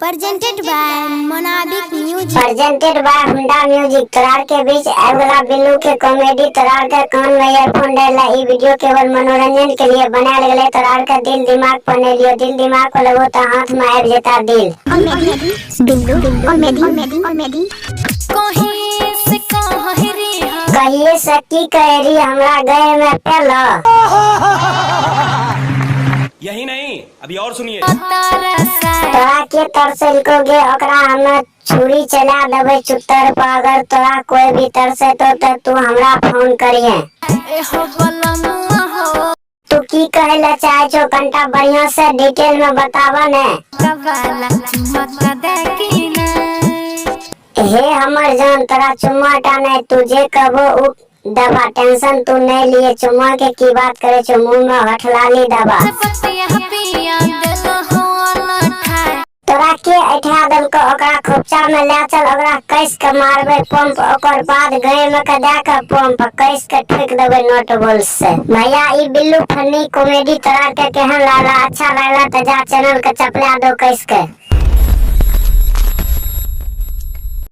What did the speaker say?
presented by Monabic Music. Presented by हुंडा music. तोरार के बीच अगला बिल्लू के कॉमेडी। तोरार के कान में ईयरफोन डाला। ई वीडियो केवल मनोरंजन के लिए बनाल गेले। तोरार का दिल दिमाग पर नहीं लियो। दिल दिमाग पर लगो तो हाथ में आब जेता दिल। बिल्लू कहिए से की कहरी हमरा गए में पहला। यही नहीं, अभी और सुनिए। तोरा के तरसल को गे ओकरा हमें छुरी चला देबे चुत्तर पर। अगर तोरा कोई भी तरसे तो तू हमरा फोन करिए। तू की कहला चाहे छो कंटा बढ़िया से डिटेल में बतावा ने। हे हमर जान तोरा चुम्मा टाने तुझे कबो उ दबा। टेंशन तू नहीं लिए। चुम्मा के की बात करे छो मुंह में हठलाली दबा। तोरा के ऐठा दल को ओकरा खोपचा में ले चल। ओकरा कैस के मारबे पंप। ओकर बाद गए में के दे के पंप कैस के ठोक देबे नोट बोल से। भैया ई बिल्लू फनी कॉमेडी तोरा के केहन लागला? अच्छा लागला तो जा चैनल के चपला दो कैस के।